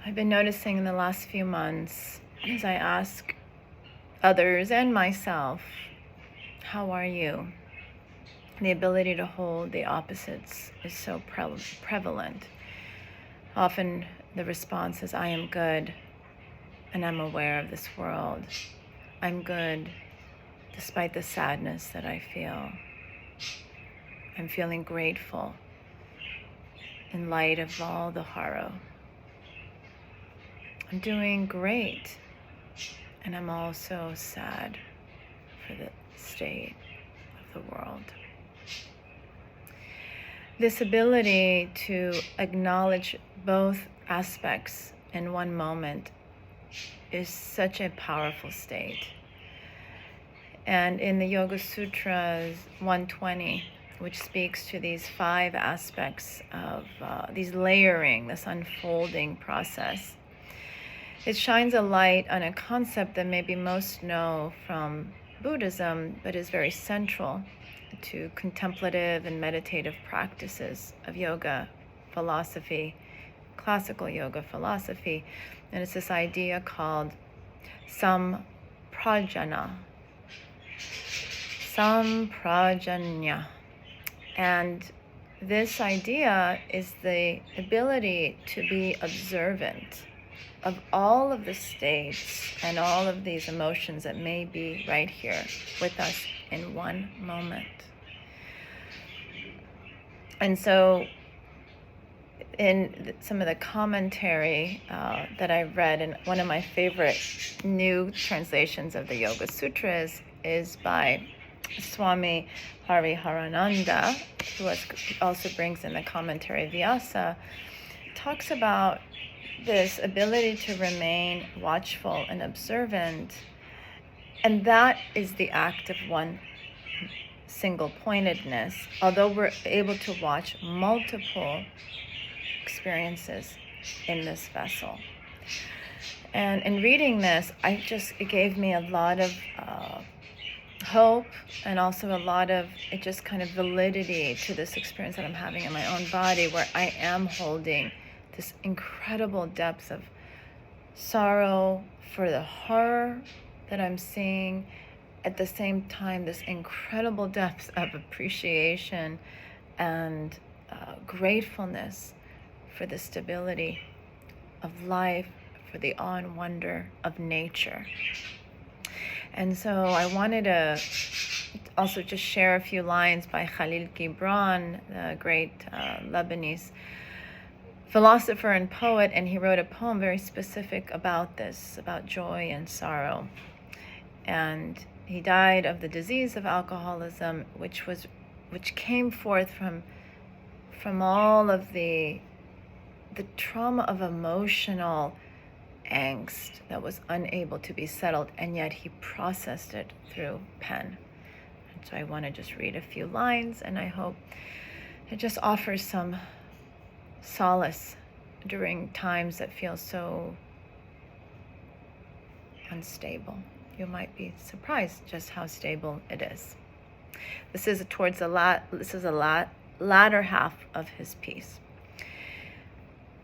I've been noticing in the last few months, as I ask others and myself, how are you? The ability to hold the opposites is so prevalent. Often the response is, I am good, and I'm aware of this world. I'm good, despite the sadness that I feel. I'm feeling grateful in light of all the horror. I'm doing great, and I'm also sad for the state of the world. This ability to acknowledge both aspects in one moment is such a powerful state. And in the Yoga Sutras 120, which speaks to these 5 aspects of these layering, this unfolding process, it shines a light on a concept that maybe most know from Buddhism, but is very central to contemplative and meditative practices of yoga philosophy, classical yoga philosophy. And it's this idea called Samprajana. Samprajana. And this idea is the ability to be observant of all of the states and all of these emotions that may be right here with us in one moment. And so in some of the commentary that I've read, and one of my favorite new translations of the Yoga Sutras is by Swami Hariharananda, who also brings in the commentary Vyasa, talks about this ability to remain watchful and observant, and that is the act of one single pointedness, although we're able to watch multiple experiences in this vessel. And in reading this, it gave me a lot of hope, and also a lot of it just kind of validity to this experience that I'm having in my own body, where I am holding this incredible depth of sorrow for the horror that I'm seeing, at the same time this incredible depth of appreciation and gratefulness for the stability of life, for the awe and wonder of nature. And so I wanted to also just share a few lines by Khalil Gibran, the great Lebanese philosopher and poet, and he wrote a poem very specific about this, about joy and sorrow. And he died of the disease of alcoholism, which came forth from all of the trauma of emotional angst that was unable to be settled, and yet he processed it through pen. And so I want to just read a few lines, and I hope it just offers some solace during times that feel so unstable. You might be surprised just how stable it is. This is a latter half of his piece.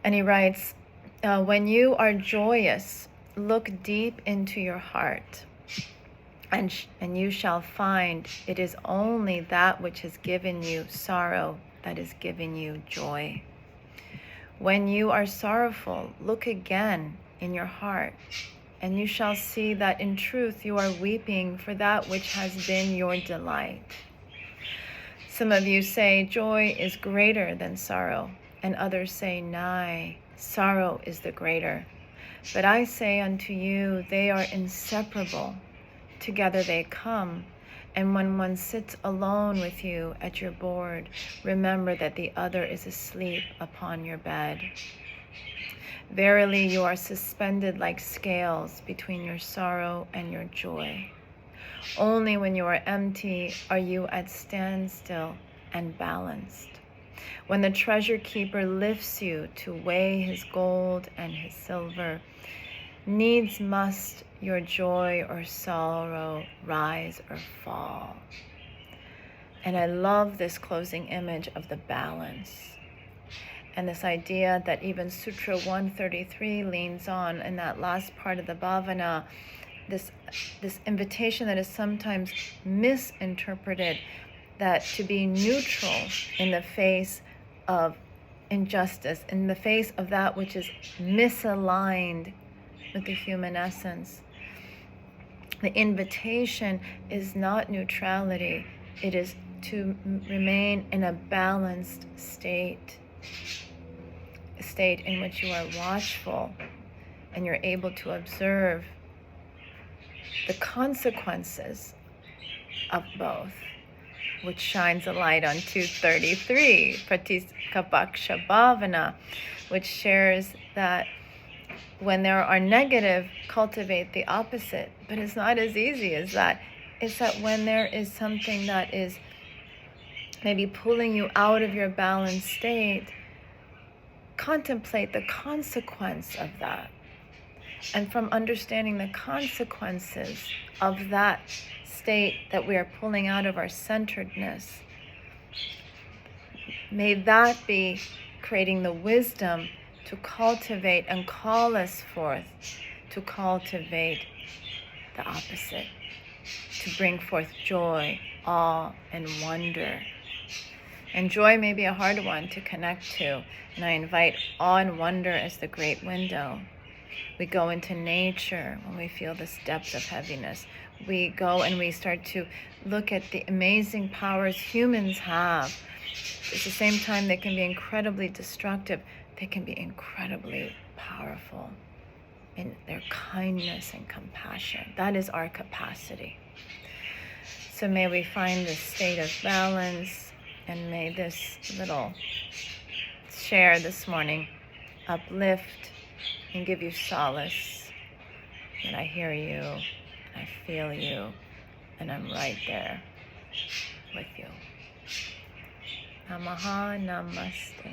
And he writes, when you are joyous, look deep into your heart, and you shall find it is only that which has given you sorrow that is giving you joy. When you are sorrowful, look again in your heart, and you shall see that in truth you are weeping for that which has been your delight. Some of you say joy is greater than sorrow, and others say, nay, sorrow is the greater. But I say unto you, they are inseparable. Together they come. And when one sits alone with you at your board, remember that the other is asleep upon your bed. Verily, you are suspended like scales between your sorrow and your joy. Only when you are empty are you at standstill and balanced. When the treasure keeper lifts you to weigh his gold and his silver, needs must your joy or sorrow rise or fall. And I love this closing image of the balance. And this idea that even Sutra 133 leans on in that last part of the bhavana, this invitation that is sometimes misinterpreted, that to be neutral in the face of injustice, in the face of that which is misaligned with the human essence. The invitation is not neutrality, it is to remain in a balanced state, a state in which you are watchful and you're able to observe the consequences of both, which shines a light on 233, Pratisakapaksha Bhavana, which shares that when there are negative, cultivate the opposite. But it's not as easy as that. It's that when there is something that is maybe pulling you out of your balanced state, contemplate the consequence of that. And from understanding the consequences of that state that we are pulling out of our centeredness, may that be creating the wisdom to cultivate and call us forth to cultivate the opposite, to bring forth joy, awe, and wonder. And joy may be a hard one to connect to, and I invite awe and wonder as the great window. We go into nature when we feel this depth of heaviness. We go and we start to look at the amazing powers humans have. At the same time, they can be incredibly destructive. They can be incredibly powerful in their kindness and compassion. That is our capacity. So may we find this state of balance, and may this little share this morning uplift and give you solace. That I hear you, I feel you, and I'm right there with you. Namaha Namaste.